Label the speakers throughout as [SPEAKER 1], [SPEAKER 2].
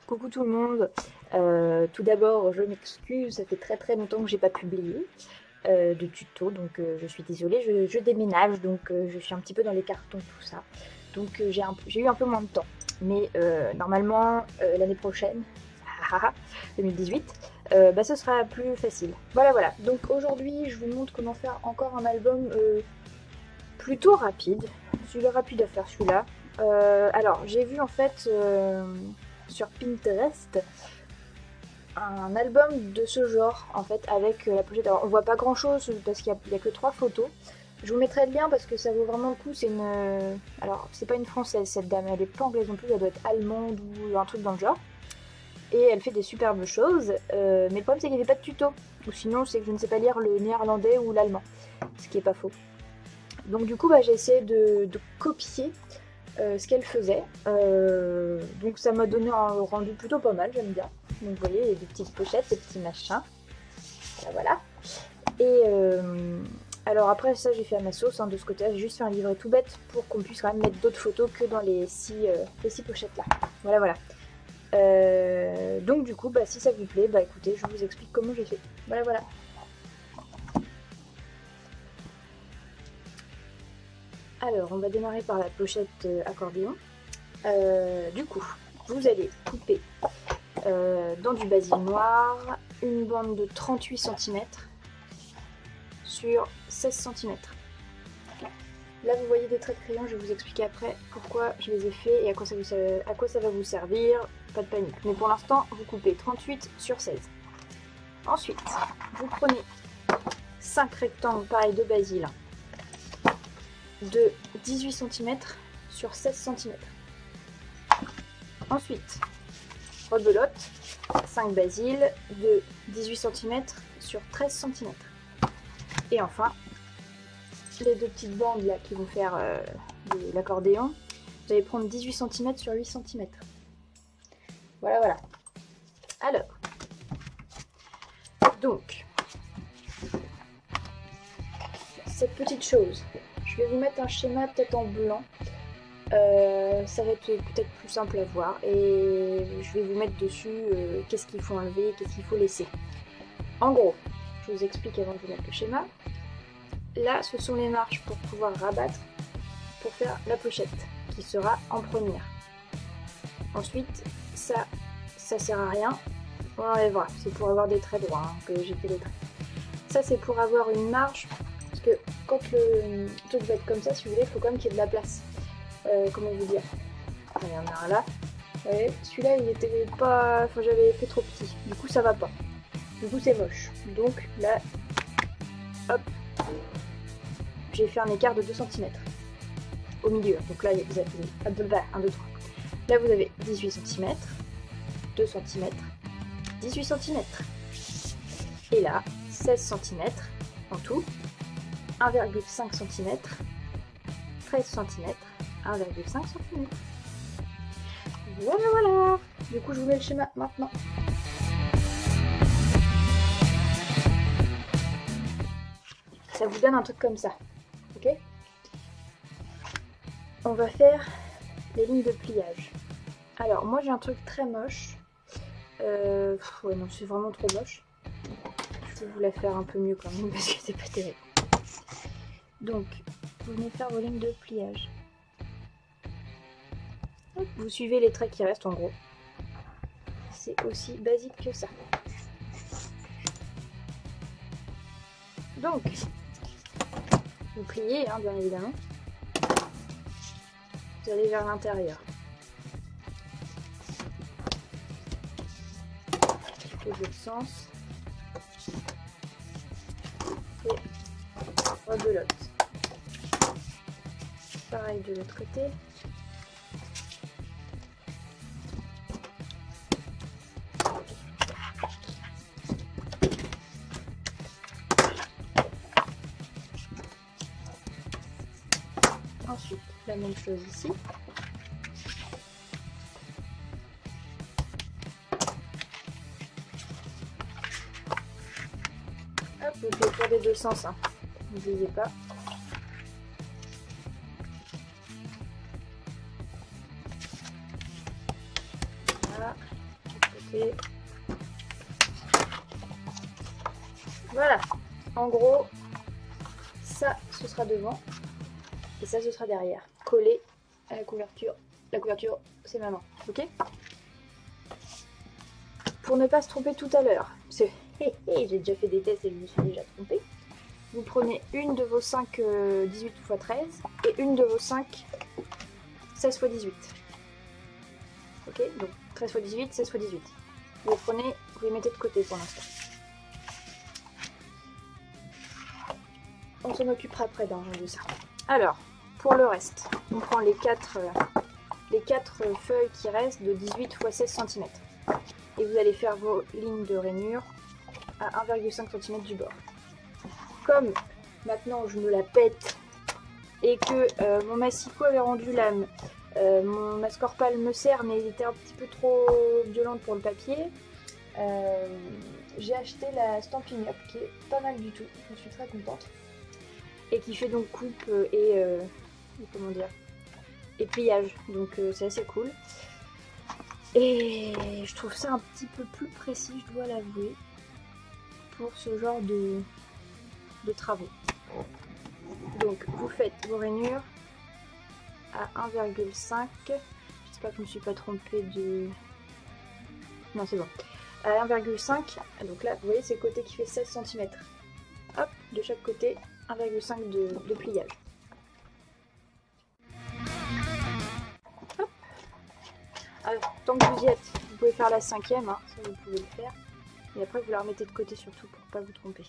[SPEAKER 1] Coucou tout le monde. Tout d'abord, je m'excuse, ça fait très longtemps que j'ai pas publié de tuto, donc je suis désolée. Je déménage, donc je suis un petit peu dans les cartons, tout ça. Donc j'ai eu un peu moins de temps. Mais normalement, l'année prochaine, 2018, ce sera plus facile. Voilà. Donc aujourd'hui, je vous montre comment faire encore un album plutôt rapide. Celui-là rapide à faire, celui-là. Alors, j'ai vu en fait sur Pinterest un album de ce genre en fait avec la pochette. Alors, on voit pas grand chose parce qu'il y a que 3 photos. Je vous mettrai le lien parce que ça vaut vraiment le coup. C'est une. Alors, c'est pas une française cette dame, elle est pas anglaise non plus, elle doit être allemande ou un truc dans le genre. Et elle fait des superbes choses. Mais le problème, c'est qu'il n'y avait pas de tuto. Ou sinon, c'est que je ne sais pas lire le néerlandais ou l'allemand. Ce qui est pas faux. Donc, du coup, j'ai essayé de copier ce qu'elle faisait. Donc ça m'a donné un rendu plutôt pas mal, j'aime bien. Donc vous voyez, il y a des petites pochettes, des petits machins. Voilà. Et alors après ça, j'ai fait à ma sauce de ce côté-là. J'ai juste fait un livret tout bête pour qu'on puisse quand même mettre d'autres photos que dans les 6 pochettes là. Voilà. Donc du coup, si ça vous plaît, écoutez, je vous explique comment j'ai fait. Voilà. Alors, on va démarrer par la pochette accordéon. Du coup, vous allez couper dans du basil noir une bande de 38 cm sur 16 cm. Là, vous voyez des traits de crayon, je vais vous expliquer après pourquoi je les ai faits et à quoi ça va vous servir. Pas de panique. Mais pour l'instant, vous coupez 38 sur 16. Ensuite, vous prenez 5 rectangles pareils de basil de 18 cm sur 16 cm. Ensuite, rebelote, 5 basil de 18 cm sur 13 cm. Et enfin, les deux petites bandes là qui vont faire l'accordéon, vous allez prendre 18 cm sur 8 cm. Voilà. Alors, donc, cette petite chose, je vais vous mettre un schéma peut-être en blanc. Ça va être peut-être plus simple à voir et je vais vous mettre dessus qu'est-ce qu'il faut enlever, qu'est-ce qu'il faut laisser. En gros, je vous explique avant de vous mettre le schéma. Là, ce sont les marches pour pouvoir rabattre pour faire la pochette qui sera en première. Ensuite, ça sert à rien. On enlèvera. C'est pour avoir des traits droits que j'ai fait les traits. Ça, c'est pour avoir une marge parce que quand le truc va être comme ça, si vous voulez, il faut quand même qu'il y ait de la place. Comment vous dire, il y en a un là. Ouais, celui-là il était pas. Enfin, j'avais fait trop petit. Du coup, ça va pas. Du coup, c'est moche. Donc là, hop, j'ai fait un écart de 2 cm au milieu. Donc là, vous avez 1, 2, 3. Là, vous avez 18 cm, 2 cm, 18 cm. Et là, 16 cm en tout, 1,5 cm, 13 cm. 1,5 cm. Voilà. Du coup, je vous mets le schéma maintenant. Ça vous donne un truc comme ça. Ok? On va faire les lignes de pliage. Alors, moi, j'ai un truc très moche. Ouais, non, c'est vraiment trop moche. Je vais vous la faire un peu mieux quand même parce que c'est pas terrible. Donc, vous venez faire vos lignes de pliage. Vous suivez les traits qui restent en gros. C'est aussi basique que ça. Donc, vous pliez, bien évidemment. Vous allez vers l'intérieur. Et de l'autre sens. Et rebelote. Pareil de l'autre côté. Ensuite, la même chose ici. Hop, vous pouvez faire des deux sens, n'oubliez pas. Voilà. fait. Voilà, en gros, ça ce sera devant et ça ce sera derrière, collé à la couverture. La couverture, c'est ma main, ok? Pour ne pas se tromper tout à l'heure, parce que j'ai déjà fait des tests et je me suis déjà trompée, vous prenez une de vos 5 18 x 13 et une de vos 5 16 x 18. Ok, donc 13 x 18, 16 x 18. Vous les prenez, vous les mettez de côté pour l'instant. On s'en occupera après de ça. Alors, pour le reste, on prend les 4 feuilles qui restent de 18 x 16 cm. Et vous allez faire vos lignes de rainure à 1,5 cm du bord. Comme maintenant je me la pète et que mon massicot avait rendu l'âme, ma scorpale me sert mais il était un petit peu trop violente pour le papier, j'ai acheté la Stampin' Up qui est pas mal du tout, je suis très contente. Et qui fait donc coupe et comment dire, et pliage, donc c'est assez cool. Et je trouve ça un petit peu plus précis, je dois l'avouer, pour ce genre de travaux. Donc vous faites vos rainures à 1,5. J'espère que je ne me suis pas trompée de... Non, c'est bon. À 1,5. Donc là, vous voyez, c'est le côté qui fait 16 cm. Hop, de chaque côté, 1,5 de pliage. Hop. Alors, tant que vous y êtes, vous pouvez faire la 5e, hein, ça vous pouvez le faire. Et après, vous la remettez de côté surtout pour ne pas vous tromper.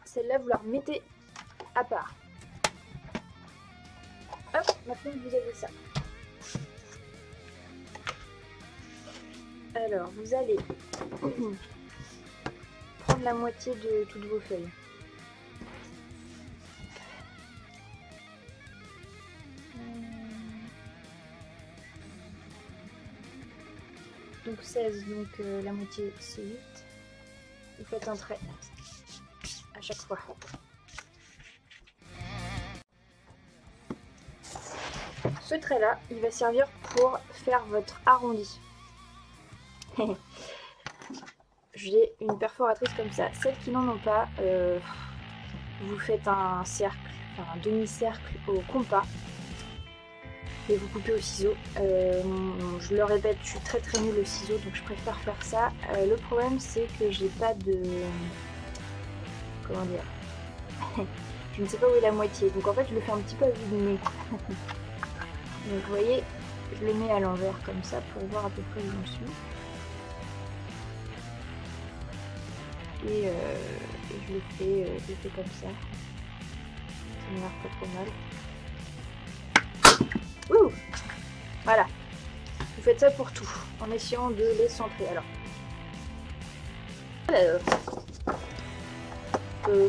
[SPEAKER 1] Celle-là, vous la remettez à part. Hop, maintenant vous avez ça. Alors, vous allez prendre la moitié de toutes vos feuilles. Donc 16, donc la moitié c'est 8. Vous faites un trait à chaque fois. Ce trait là, il va servir pour faire votre arrondi. J'ai une perforatrice comme ça. Celles qui n'en ont pas, vous faites un cercle, enfin un demi-cercle au compas et vous coupez au ciseau. Je le répète, je suis très nulle au ciseau, donc je préfère faire ça. Le problème c'est que j'ai pas de... Comment dire? Je ne sais pas où est la moitié, donc en fait je le fais un petit peu à vue de nez. Donc vous voyez, je le mets à l'envers comme ça pour voir à peu près où j'en suis. Et je le fais comme ça. Ça ne marche pas trop mal. Ouh, voilà. Vous faites ça pour tout, en essayant de les centrer. Alors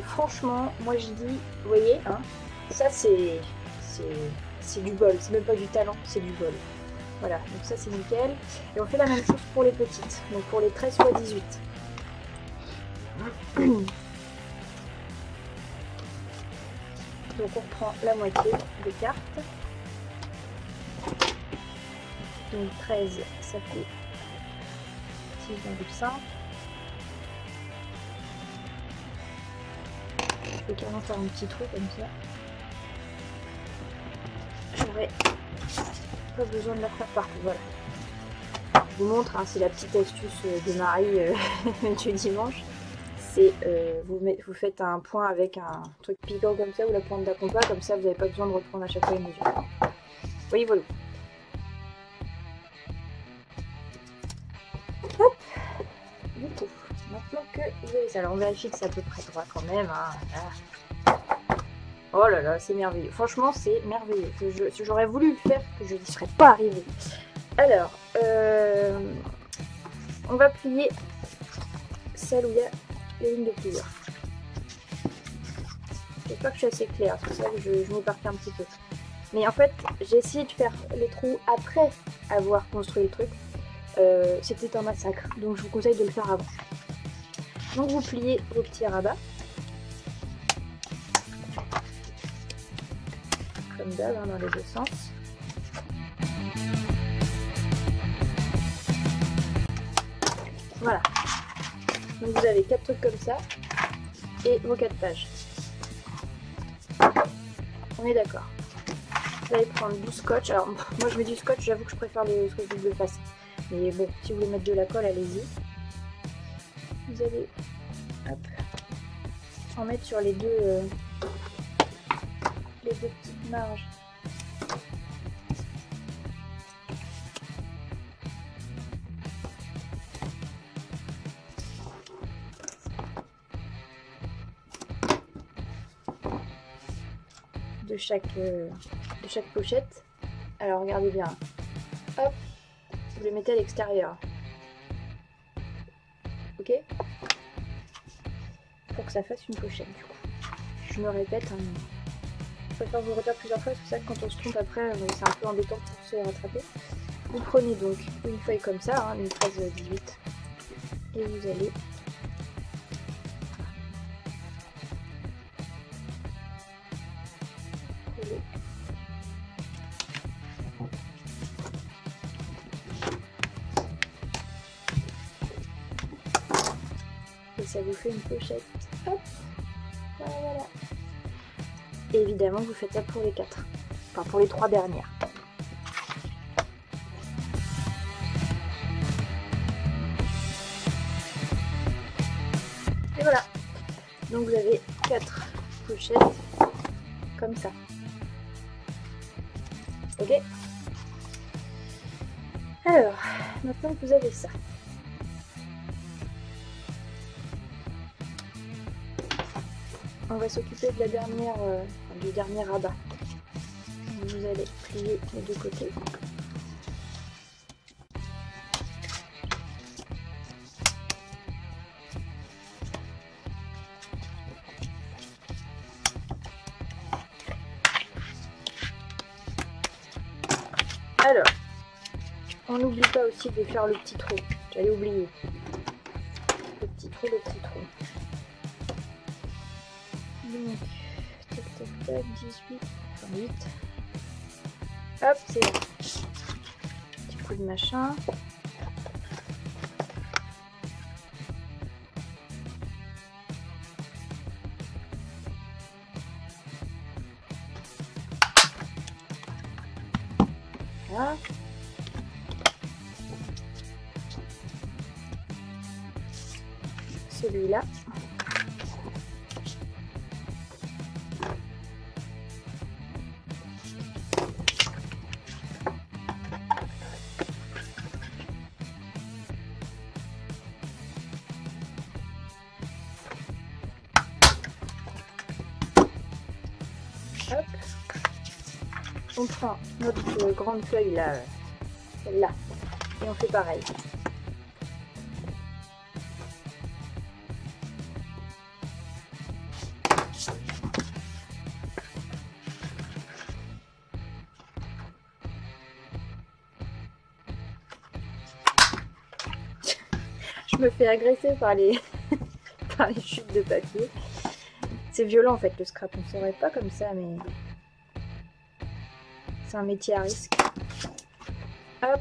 [SPEAKER 1] franchement, moi je dis, vous voyez, hein, ça c'est du bol, c'est même pas du talent, c'est du bol. Voilà, donc ça c'est nickel. Et on fait la même chose pour les petites, donc pour les 13 x 18. Donc on reprend la moitié des cartes. Donc 13, ça fait 6,5. Je vais carrément faire un petit trou comme ça. J'aurais pas besoin de la faire partout, voilà. Je vous montre, hein, c'est la petite astuce de Marie du dimanche. C'est vous faites un point avec un truc piquant comme ça ou la pointe d'un compas, comme ça vous n'avez pas besoin de reprendre à chaque fois une mesure. Oui, voilà. Hop, du coup, maintenant que vous avez ça, alors on vérifie que c'est à peu près droit quand même. Hein. Oh là là, c'est merveilleux. Franchement, c'est merveilleux. J'aurais voulu le faire, que je n'y serais pas arrivée. Alors, on va plier celle où il y a les lignes de pliure. J'espère que je suis assez claire, c'est pour ça que je m'éparpille un petit peu. Mais en fait, j'ai essayé de faire les trous après avoir construit le truc. C'était un massacre, donc je vous conseille de le faire avant. Donc vous pliez vos petits rabats. Comme d'hab, hein, dans les deux sens. Voilà. Donc vous avez 4 trucs comme ça et vos 4 pages. On est d'accord. Vous allez prendre du scotch. Alors moi je mets du scotch, j'avoue que je préfère le scotch double face. Mais bon, si vous voulez mettre de la colle, allez-y. Vous allez hop, en mettre sur les deux petites marges. De chaque pochette. Alors regardez bien. Hop, vous les mettez à l'extérieur. Ok? Pour que ça fasse une pochette du coup. Je me répète, hein, je préfère vous redire plusieurs fois, parce que ça quand on se trompe après, c'est un peu embêtant pour se rattraper. Vous prenez donc une feuille comme ça, hein, une 13-18, et vous allez coller. Et ça vous fait une pochette. Hop, voilà. Et évidemment, vous faites ça pour les 4. Enfin, pour les 3 dernières. Et voilà. Donc vous avez 4 pochettes comme ça. Ok? Alors, maintenant que vous avez ça. On va s'occuper de la dernière, du dernier rabat. Vous allez plier les deux côtés. Alors, on n'oublie pas aussi de faire le petit trou. J'allais oublier. Le petit trou. Donc, tac, 18, enfin 8. Hop, c'est bon. Petit coup de machin. Voilà. Celui-là. Hop. On prend notre grande feuille là, celle-là, et on fait pareil. Je me fais agresser par les par les chutes de papier. C'est violent en fait le scrap, on ne saurait pas comme ça, mais c'est un métier à risque. Hop.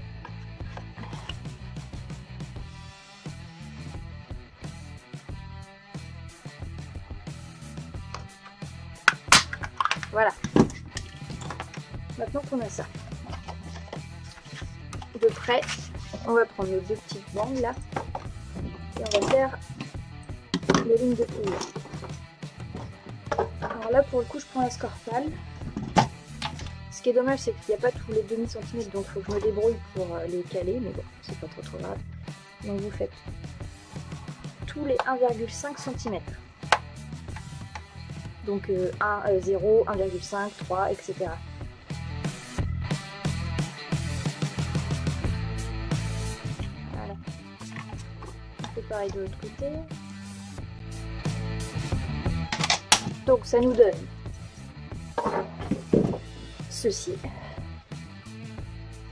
[SPEAKER 1] Voilà. Maintenant qu'on a ça de près, on va prendre nos deux petites bandes là et on va faire les lignes de pliure. Alors là pour le coup je prends la Scorpal. Ce qui est dommage c'est qu'il n'y a pas tous les demi-centimètres, donc il faut que je me débrouille pour les caler, mais bon c'est pas trop grave. Donc vous faites tous les 1,5 cm. Donc 1, 0, 1,5, 3, etc. Voilà. On fait pareil de l'autre côté. Donc ça nous donne ceci.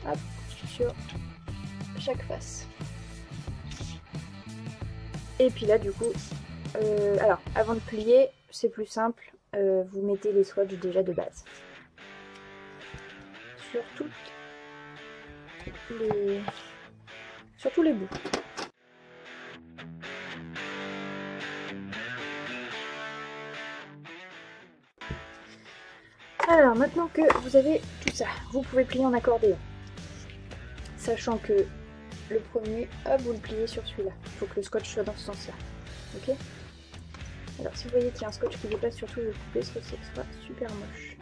[SPEAKER 1] Hop, sur chaque face. Et puis là du coup, alors avant de plier, c'est plus simple, vous mettez les swatchs déjà de base. Sur tous les bouts. Alors maintenant que vous avez tout ça, vous pouvez plier en accordéon. Sachant que le premier, hop, vous le pliez sur celui-là. Il faut que le scotch soit dans ce sens-là. Ok? Alors si vous voyez qu'il y a un scotch qui dépasse, surtout vous le coupez, parce que ce sera super moche.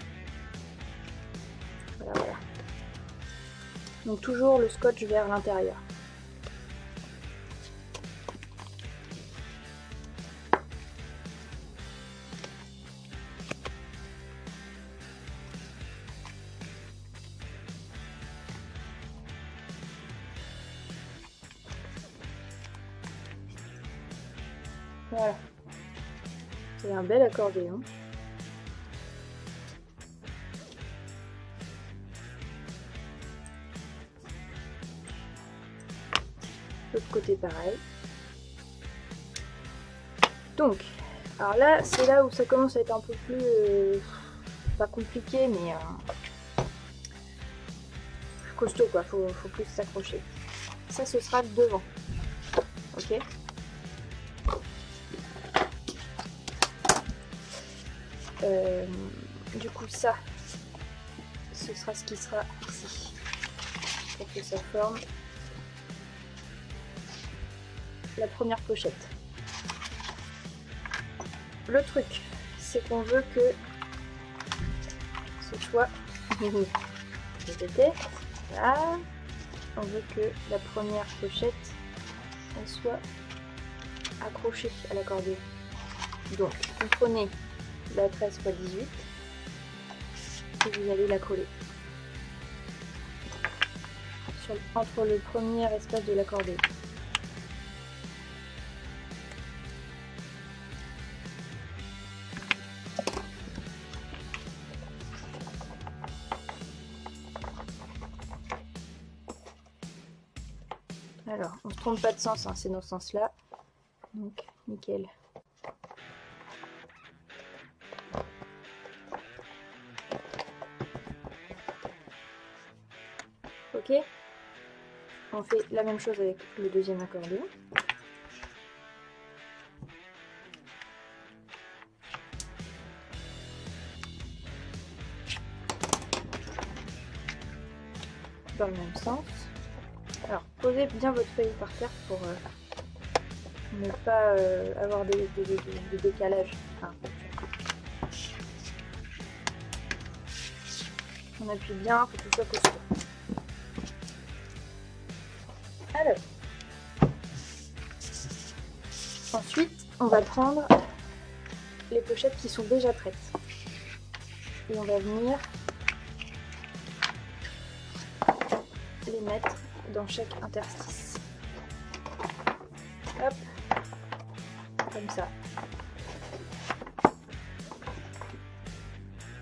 [SPEAKER 1] Voilà, voilà. Donc toujours le scotch vers l'intérieur. Voilà. C'est un bel accordéon. L'autre côté pareil. Donc, alors là, c'est là où ça commence à être un peu plus... pas compliqué, mais... costaud quoi, faut plus s'accrocher. Ça, ce sera le devant. Ok? Du coup, ça, ce sera ce qui sera ici. Pour que ça forme la première pochette. Le truc, c'est qu'on veut que ce soit là. On veut que la première pochette elle soit accrochée à l'accordéon. Donc, vous prenez la 13 x 18 et vous allez la coller entre le premier espace de l'accordéon. Alors, on ne se trompe pas de sens, hein, c'est dans ce sens-là. Donc, nickel. Ok. On fait la même chose avec le deuxième accordéon. Dans le même sens. Alors, posez bien votre feuille par terre pour ne pas avoir de décalage. Enfin, on appuie bien pour que tout soit costaud. Alors, ensuite, on va prendre les pochettes qui sont déjà prêtes. Et on va venir les mettre dans chaque interstice. Hop, comme ça.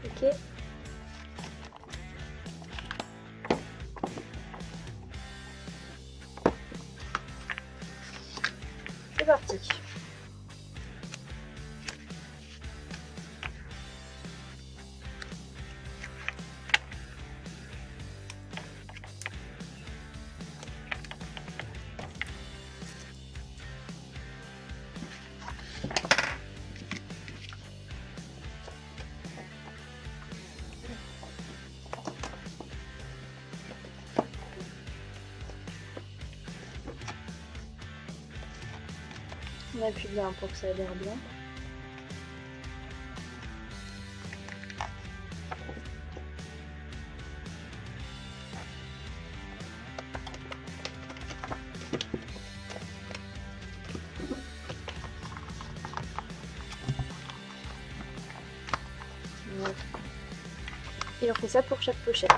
[SPEAKER 1] Ok. C'est parti. On appuie bien pour que ça adhère bien. Et on fait ça pour chaque pochette.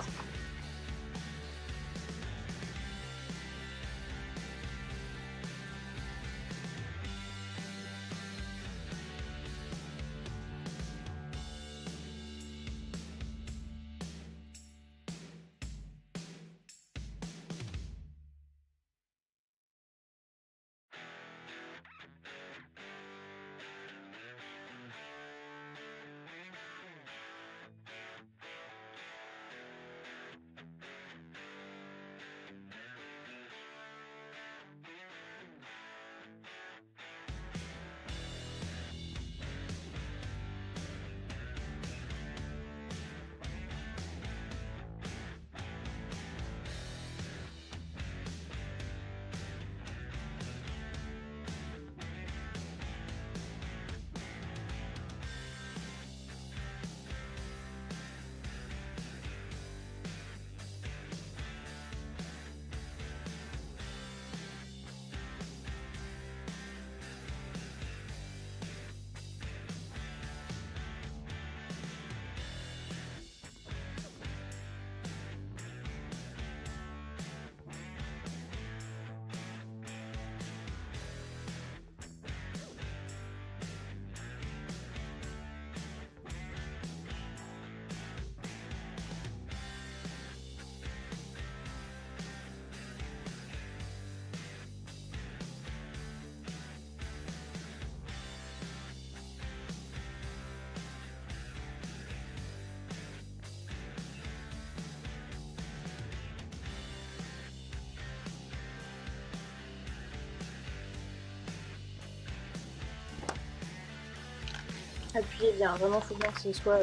[SPEAKER 1] Appuyez bien, vraiment faut bien que ce soit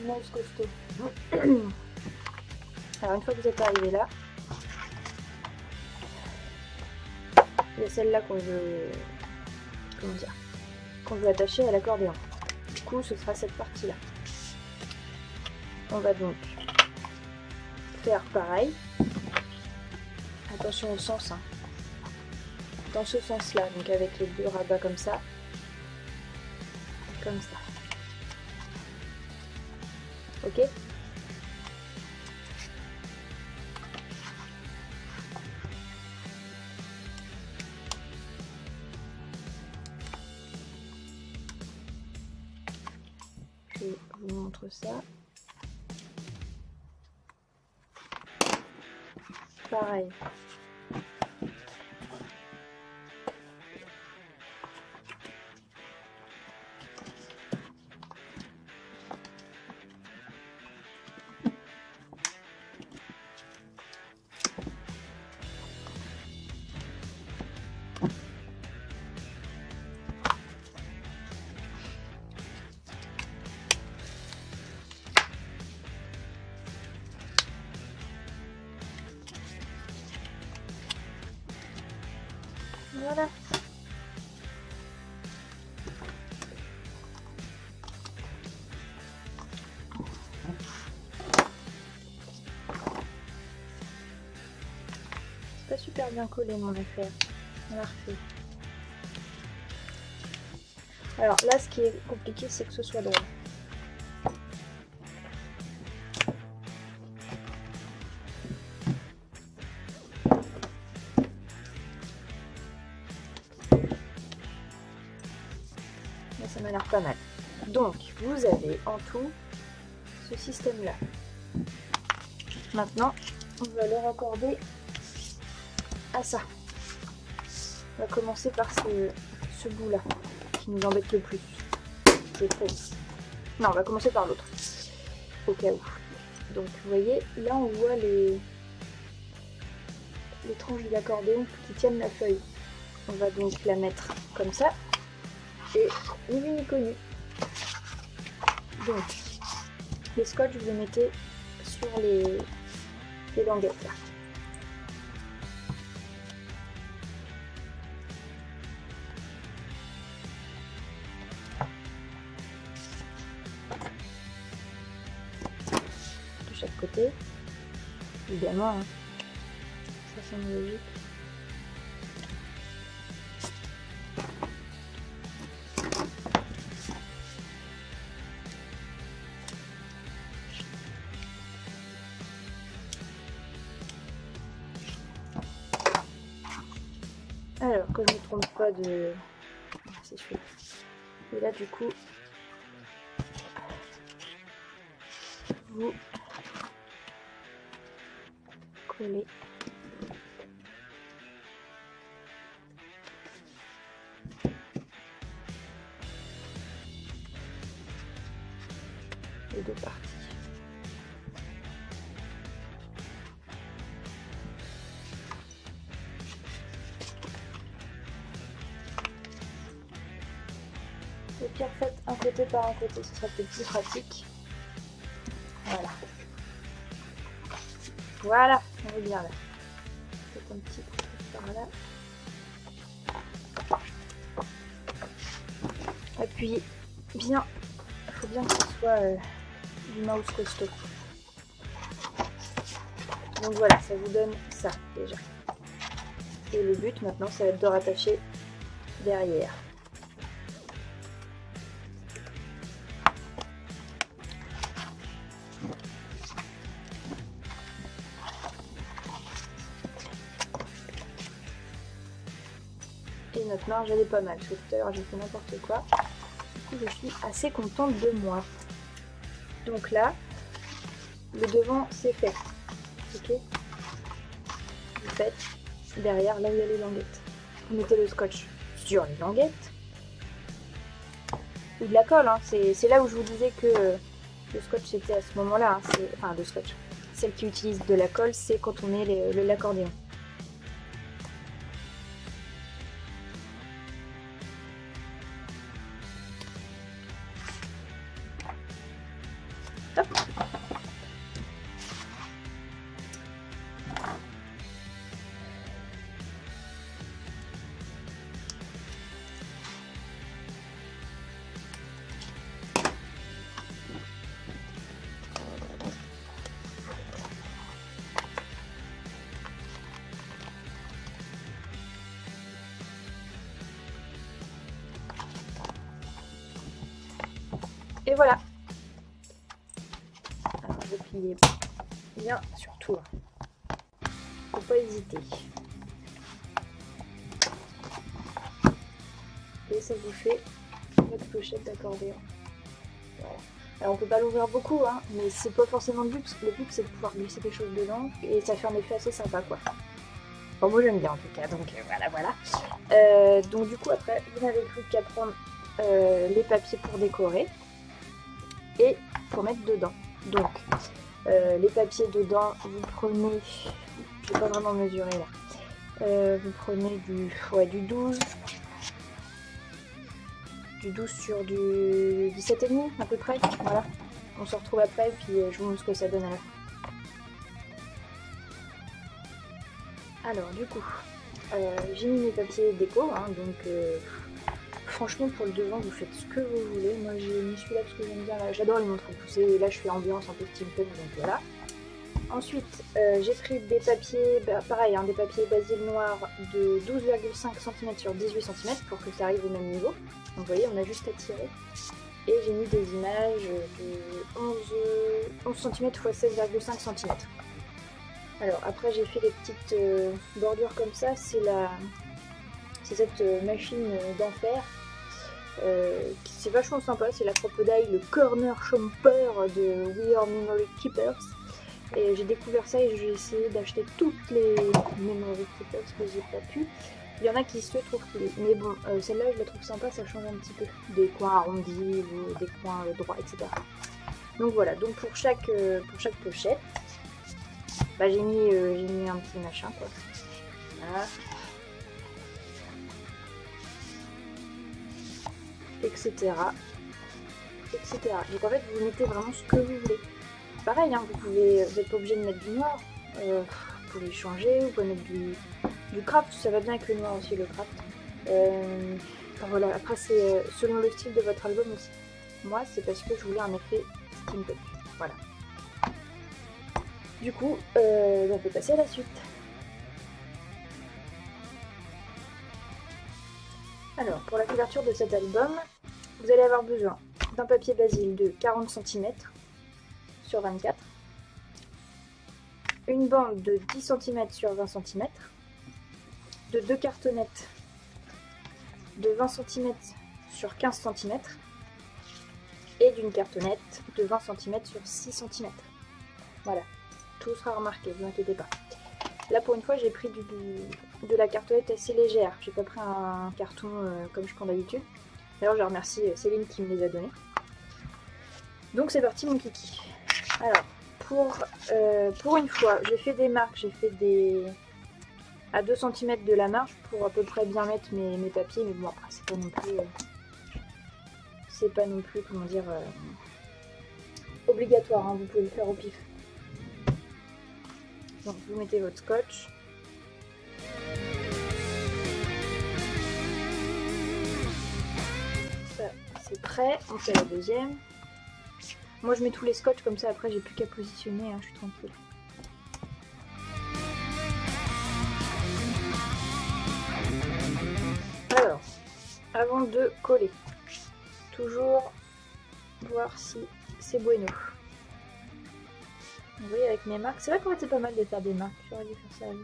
[SPEAKER 1] mouse costaud. Alors une fois que vous êtes arrivé là, il y a celle-là qu'on veut, comment dire, qu'on veut attacher à l'accordéon. Du coup, ce sera cette partie-là. On va donc faire pareil. Attention au sens, hein. Dans ce sens-là, donc avec les deux rabats comme ça. Comme ça. Ok? Je vous montre ça. Pareil. Voilà. C'est pas super bien collé mon affaire. On l'a refait. Alors là, ce qui est compliqué, c'est que ce soit droit. Mais ça m'a l'air pas mal. Donc, vous avez en tout ce système-là. Maintenant, on va le raccorder à ça. On va commencer par ce bout-là, qui nous embête le plus. Je trouve. Non, on va commencer par l'autre, au cas où. Donc, vous voyez, là on voit les tranches de l'accordéon qui tiennent la feuille. On va donc la mettre comme ça, et ni vu ni connu. Donc, les scotch, vous les mettez sur les languettes là. De chaque côté, évidemment, hein. Ça semble logique. Alors, que je ne me trompe pas de... C'est chouette. Et là, du coup, vous collez les deux parties. Au pire, faites un côté par un côté, ce sera peut-être plus pratique. Voilà. Voilà, on est bien là. Faites un petit coup par là. Appuyez bien. Il faut bien que ce soit du mouse costaud. Donc voilà, ça vous donne ça déjà. Et le but maintenant, ça va être de rattacher derrière. Et notre marge, elle est pas mal, parce que tout à l'heure j'ai fait n'importe quoi. Du coup, je suis assez contente de moi. Donc là, le devant, c'est fait. Ok. Vous faites derrière, là où il y a les languettes. Vous mettez le scotch sur les languettes. Ou de la colle, hein. C'est là où je vous disais que le scotch c'était à ce moment-là. Hein. Enfin, le scotch. Celle qui utilise de la colle, c'est quand on met l'accordéon. Hop. Et voilà. Alors, je vais plier bien, surtout. Faut pas hésiter. Et ça vous fait votre pochette d'accordéon. Voilà. Alors on peut pas l'ouvrir beaucoup, hein, mais c'est pas forcément le but. Le but c'est de pouvoir glisser quelque chose dedans et ça fait un effet assez sympa, quoi. Bon, moi j'aime bien en tout cas, donc voilà. Donc du coup après, vous n'avez plus qu'à prendre les papiers pour décorer et pour mettre dedans. Donc les papiers dedans, vous prenez, je vais pas vraiment mesurer là, vous prenez du 12. Du 12 sur du 17,5 à peu près, voilà. On se retrouve après, puis je vous montre ce que ça donne à la fin. Alors du coup, j'ai mis mes papiers déco, hein, donc franchement pour le devant vous faites ce que vous voulez. Moi j'ai mis celui-là parce que j'aime bien, j'adore les montres poussées, là je suis ambiance un peu steampunk, donc voilà. Ensuite j'ai pris des papiers, pareil, hein, des papiers basil noir de 12,5 cm sur 18 cm pour que ça arrive au même niveau. Donc vous voyez, on a juste à tirer. Et j'ai mis des images de 11 cm x 16,5 cm. Alors après j'ai fait des petites bordures comme ça, c'est cette machine d'enfer. C'est vachement sympa, c'est la Crocodile, le Corner Chomper de We Are Memory Keepers. Et j'ai découvert ça et j'ai essayé d'acheter toutes les Memory Keepers que j'ai pas pu. Il y en a qui se trouvent plus, mais bon, celle-là je la trouve sympa, ça change un petit peu. Des coins arrondis, ou des coins droits, etc. Donc voilà, donc pour chaque pochette, bah, j'ai mis un petit machin, quoi. Voilà. Etc. Etc. Donc en fait, vous mettez vraiment ce que vous voulez. Pareil, hein, vous n'êtes pas obligé de mettre du noir. Vous pouvez changer, vous pouvez mettre du craft, ça va bien avec le noir aussi, le craft. Enfin, voilà, après c'est selon le style de votre album aussi. Moi c'est parce que je voulais un effet steampunk. Voilà. Du coup, on peut passer à la suite. Alors, pour la couverture de cet album, vous allez avoir besoin d'un papier basil de 40 cm sur 24, une bande de 10 cm sur 20 cm, de 2 cartonnettes de 20 cm sur 15 cm et d'une cartonnette de 20 cm sur 6 cm. Voilà, tout sera remarqué, ne vous inquiétez pas. Là pour une fois j'ai pris de la cartonnette assez légère, j'ai pas pris un carton comme je prends d'habitude. D'ailleurs je remercie Céline qui me les a donnés. Donc c'est parti mon kiki. Alors pour une fois j'ai fait des marques, j'ai fait à 2 cm de la marge pour à peu près bien mettre mes papiers, mais bon après c'est pas non plus comment dire obligatoire, hein, vous pouvez le faire au pif. Donc vous mettez votre scotch. Ça c'est prêt, on fait la deuxième. Moi je mets tous les scotch comme ça après j'ai plus qu'à positionner, hein, je suis tranquille. Alors, avant de coller, toujours voir si c'est bueno. Vous voyez avec mes marques, c'est vrai qu'en fait c'est pas mal de faire des marques, j'aurais dû faire ça avant.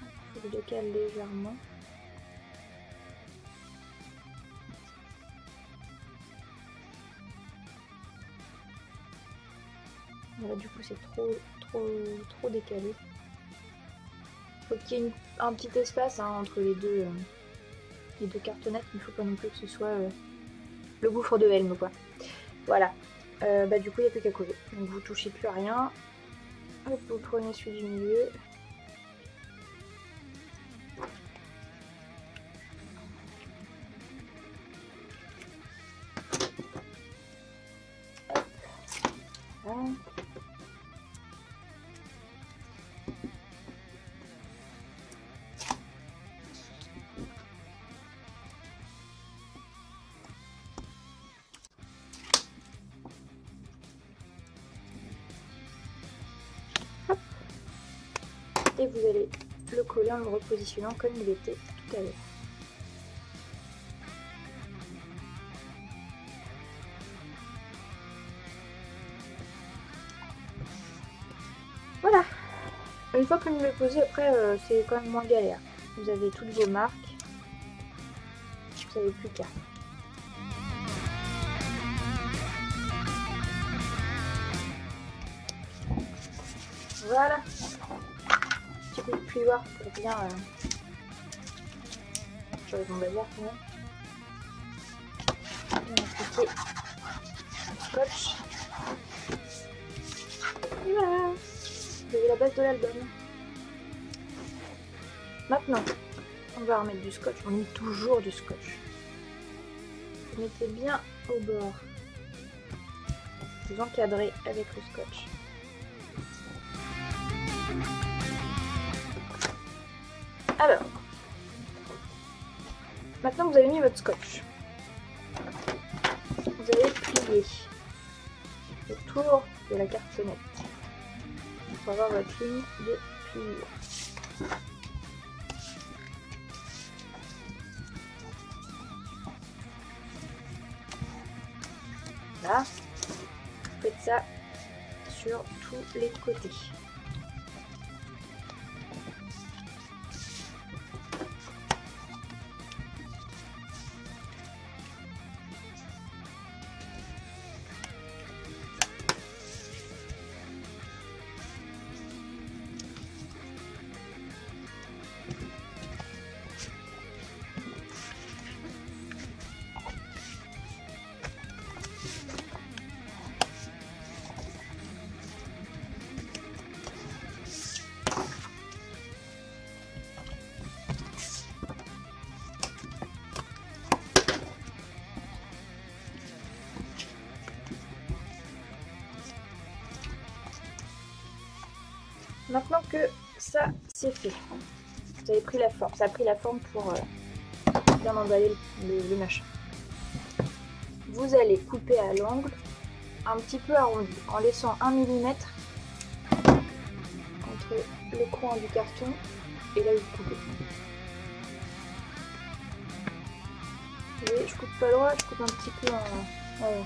[SPEAKER 1] Il faut que je décale légèrement. Voilà, du coup c'est trop décalé. Faut qu'il y ait un petit espace, hein, entre les deux cartonnettes, mais il faut pas non plus que ce soit le gouffre de Helm, quoi. Voilà. Bah du coup il n'y a plus qu'à coller. Donc vous touchez plus à rien. Hop, vous prenez celui du milieu. Voilà. Hop. Et vous allez le coller en le repositionnant comme il était tout à l'heure. Voilà. Une fois que vous l'avez posé, après c'est quand même moins galère. Vous avez toutes vos marques. Vous n'avez plus qu'à. Voilà. Petit coup de plioir pour bien. J'aurais mon bazar quand même. Bien appliquer le scotch. Et voilà. Vous avez la base de l'album. Maintenant, on va remettre du scotch. On met toujours du scotch. Vous mettez bien au bord. Vous encadrez avec le scotch. Alors, maintenant que vous avez mis votre scotch, vous allez plier le tour de la cartonnette pour avoir votre ligne de pliure. Là, faites ça sur tous les côtés. Maintenant que ça c'est fait, vous avez pris la forme, ça a pris la forme pour bien emballer le machin. Vous allez couper à l'angle un petit peu arrondi en laissant 1 mm entre le coin du carton et là où vous coupez. Vous voyez, je coupe pas droit, je coupe un petit peu en haut.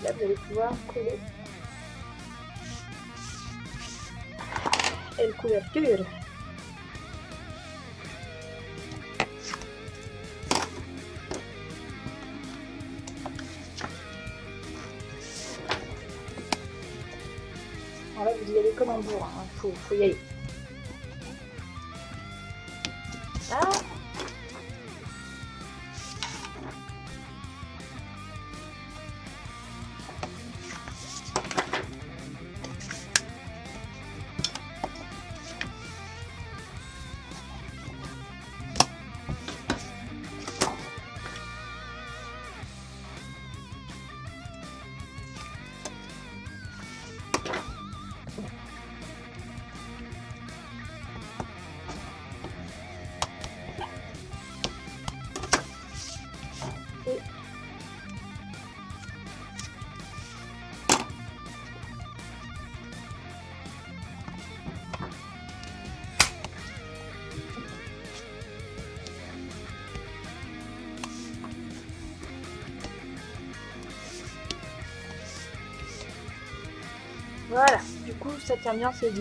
[SPEAKER 1] Là, vous allez pouvoir coller la couverture. Alors là, vous y allez comme un bourrin, hein. Faut y aller. Là. Voilà, du coup ça tient bien, c'est de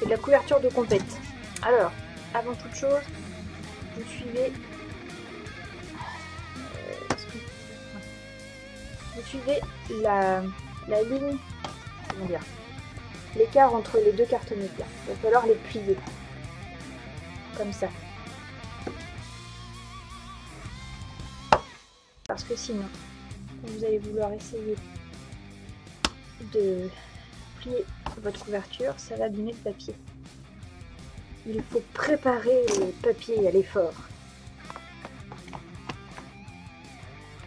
[SPEAKER 1] la couverture de compète. Alors, avant toute chose, vous suivez la ligne, comment dire, l'écart entre les deux cartonnettes là. Il va falloir les plier comme ça. Parce que sinon, vous allez vouloir essayer de plier votre couverture, ça va abîmer le papier. Il faut préparer le papier à l'effort.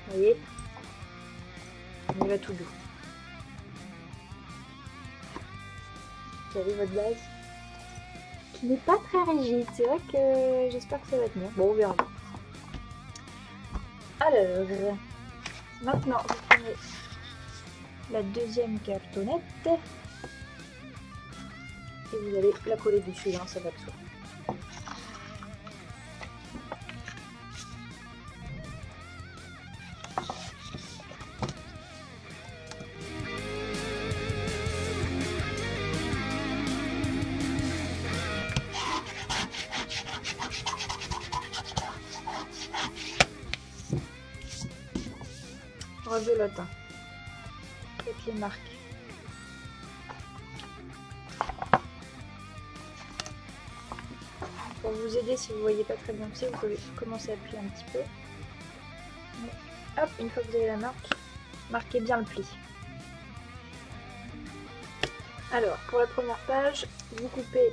[SPEAKER 1] Vous voyez? On y va tout doux. Vous avez votre base qui n'est pas très rigide. C'est vrai que j'espère que ça va tenir. Bon, on verra. Alors, maintenant, vous prenez la deuxième cartonnette et vous allez la coller dessus, hein, ça va de soi. Rebelote, hein. Faites les marques. Pour vous aider, si vous ne voyez pas très bien où vous pouvez commencer à plier un petit peu. Mais, hop, une fois que vous avez la marque, marquez bien le pli. Alors, pour la première page, vous coupez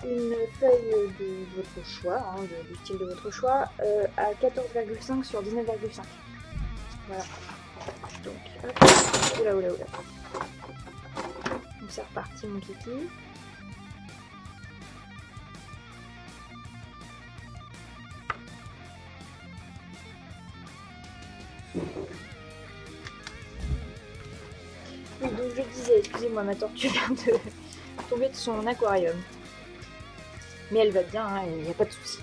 [SPEAKER 1] une feuille de votre choix, hein, du style de votre choix, à 14,5 sur 19,5. Voilà. Donc, hop, oula. Donc c'est reparti mon kiki. Oui, donc je disais, excusez-moi, ma tortue vient de tomber de son aquarium. Mais elle va bien, hein, il n'y a pas de souci.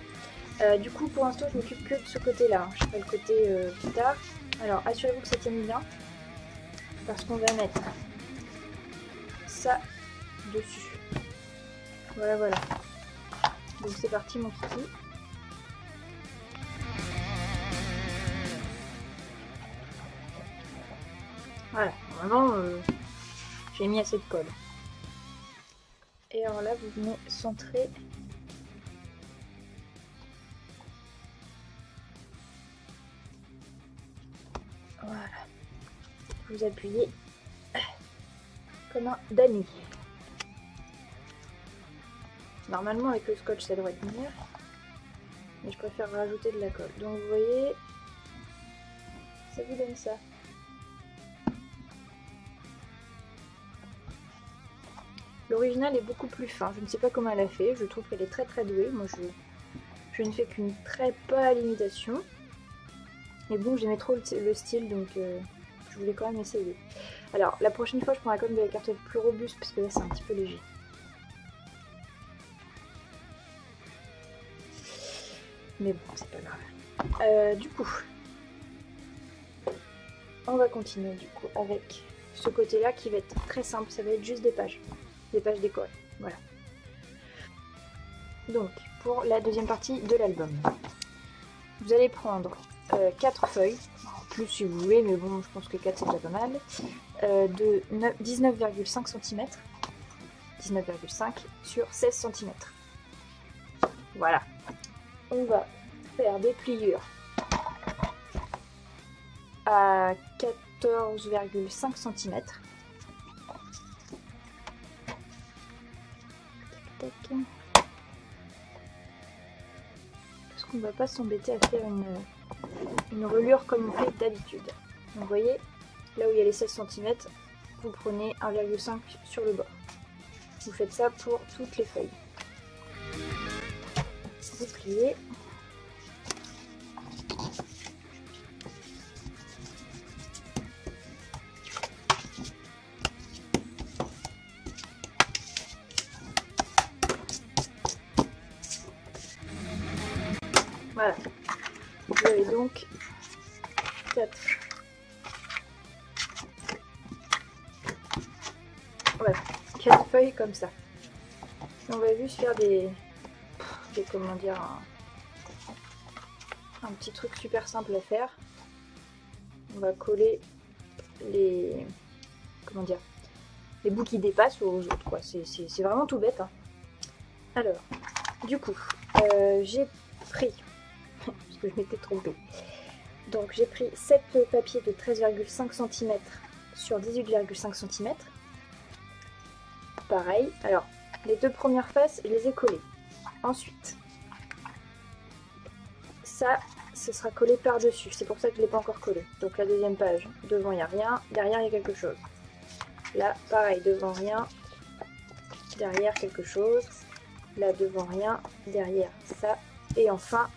[SPEAKER 1] Du coup, pour l'instant, je m'occupe que de ce côté-là. Hein. Je ferai le côté plus tard. Alors, assurez-vous que ça tienne bien. Parce qu'on va mettre ça dessus. Voilà. Donc, c'est parti, mon kiki. Voilà, normalement, j'ai mis assez de colle. Et alors là, vous venez centrer. Voilà. Vous appuyez comme un damier. Normalement, avec le scotch, ça devrait tenir. Mais je préfère rajouter de la colle. Donc, vous voyez, ça vous donne ça. L'original est beaucoup plus fin. Je ne sais pas comment elle a fait. Je trouve qu'elle est très douée. Moi, je ne fais qu'une très pâle imitation. Mais bon, j'aimais trop le style, donc je voulais quand même essayer. Alors, la prochaine fois, je prendrai quand même des cartons plus robustes, parce que là, c'est un petit peu léger. Mais bon, c'est pas grave. Du coup, on va continuer du coup avec ce côté-là qui va être très simple. Ça va être juste des pages décorées. Voilà. Donc, pour la deuxième partie de l'album, vous allez prendre 4 feuilles, plus si vous voulez, mais bon, je pense que 4 c'est déjà pas mal, de 19,5 cm, 19,5 sur 16 cm. Voilà. On va faire des pliures à 14,5 cm. Parce qu'on va pas s'embêter à faire une reliure comme on fait d'habitude. Donc vous voyez, là où il y a les 16 cm, vous prenez 1,5 sur le bord. Vous faites ça pour toutes les feuilles. Vous pliez. Voilà. Vous avez donc 4. Voilà, 4 feuilles comme ça. On va juste faire des comment dire, un petit truc super simple à faire. On va coller les bouts qui dépassent aux autres, quoi. C'est vraiment tout bête, hein. Alors, du coup, j'ai pris, parce que je m'étais trompée, donc j'ai pris 7 papiers de 13,5 cm sur 18,5 cm. Pareil, alors les deux premières faces, je les ai collées. Ensuite, ça, ce sera collé par-dessus. C'est pour ça que je ne l'ai pas encore collé. Donc la deuxième page, devant il n'y a rien, derrière il y a quelque chose. Là, pareil, devant rien, derrière quelque chose. Là, devant rien, derrière ça. Et enfin,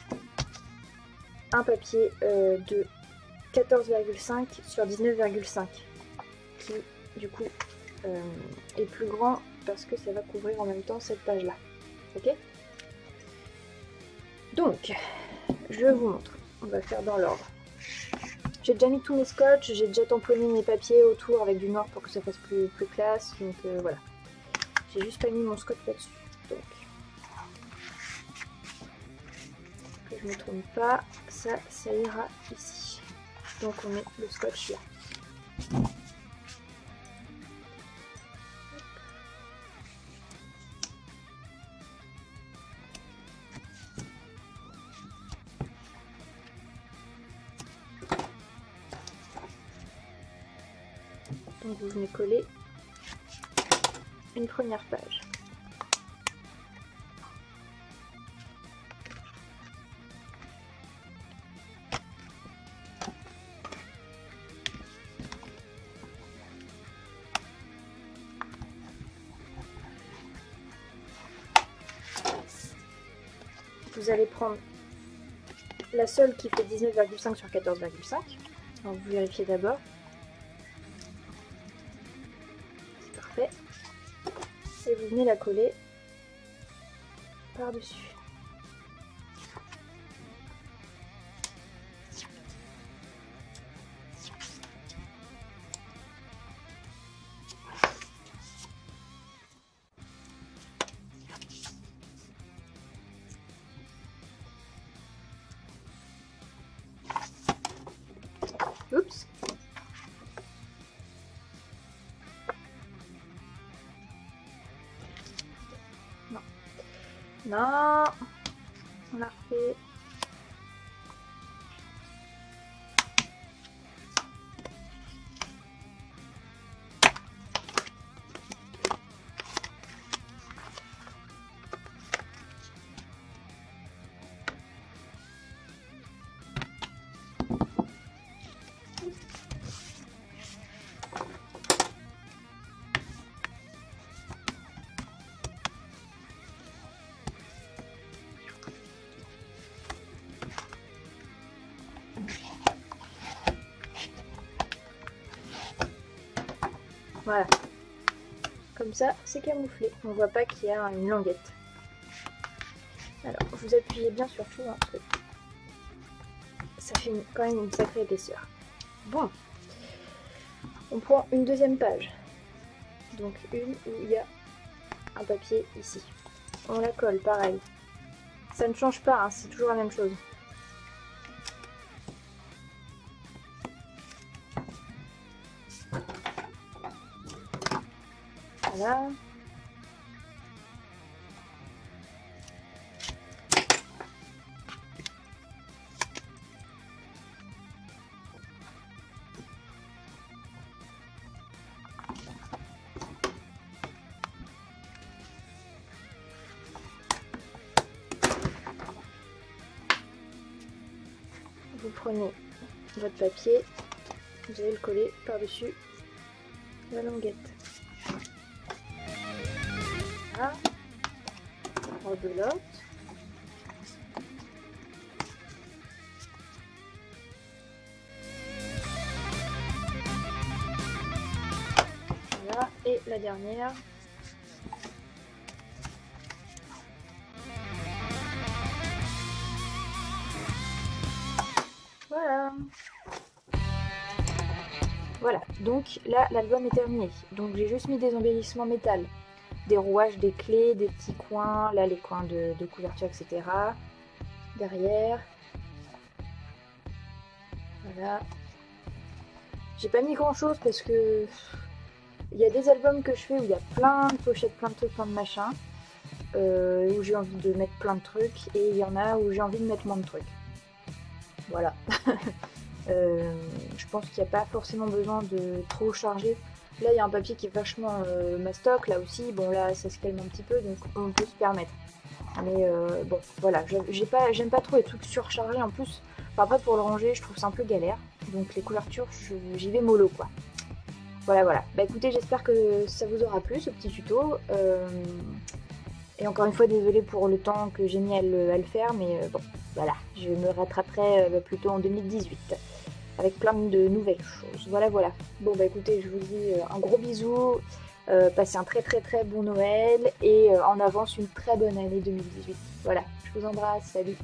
[SPEAKER 1] un papier de 14,5 sur 19,5 qui, du coup, est plus grand parce que ça va couvrir en même temps cette page-là. Ok? Donc, je vous montre. On va faire dans l'ordre. J'ai déjà mis tous mes scotch, j'ai déjà tamponné mes papiers autour avec du noir pour que ça fasse plus classe. Donc voilà. J'ai juste pas mis mon scotch là-dessus. Donc, que je ne me trompe pas, ça ira ici. Donc on met le scotch là. Donc vous venez coller une première page. Vous allez prendre la seule qui fait 19,5 sur 14,5. Donc vous vérifiez d'abord. C'est parfait. Et vous venez la coller par-dessus. Oups. Non. Non. On l'a refait. Voilà. Comme ça, c'est camouflé. On voit pas qu'il y a une languette. Alors, vous appuyez bien sur tout, hein, parce que ça fait quand même une sacrée épaisseur. Bon. On prend une deuxième page. Donc une où il y a un papier ici. On la colle, pareil. Ça ne change pas, hein, c'est toujours la même chose. Voilà. Vous prenez votre papier, vous allez le coller par-dessus la languette. Voilà. Rebelote. Voilà, et la dernière. Voilà. Voilà, donc là l'album est terminé. Donc j'ai juste mis des embellissements métal, des rouages, des clés, des petits coins, là les coins de couverture, etc. Derrière. Voilà. J'ai pas mis grand chose parce que il y a des albums que je fais où il y a plein de pochettes, plein de trucs, plein de machins, où j'ai envie de mettre plein de trucs, et il y en a où j'ai envie de mettre moins de trucs. Voilà. Je pense qu'il n'y a pas forcément besoin de trop charger. Là, il y a un papier qui est vachement mastoc, là aussi. Bon, là, ça se calme un petit peu, donc on peut se permettre. Mais bon, voilà, j'aime pas trop les trucs surchargés en plus. Enfin, après, pour le ranger, je trouve ça un peu galère. Donc les couvertures, j'y vais mollo, quoi. Voilà, voilà. Bah écoutez, j'espère que ça vous aura plu, ce petit tuto. Et encore une fois, désolée pour le temps que j'ai mis à le faire, mais bon, voilà, je me rattraperai plutôt en 2018 avec plein de nouvelles choses. Voilà, voilà. Bon, bah écoutez, je vous dis un gros bisou, passez un très très très bon Noël et en avance une très bonne année 2018. Voilà, je vous embrasse, salut.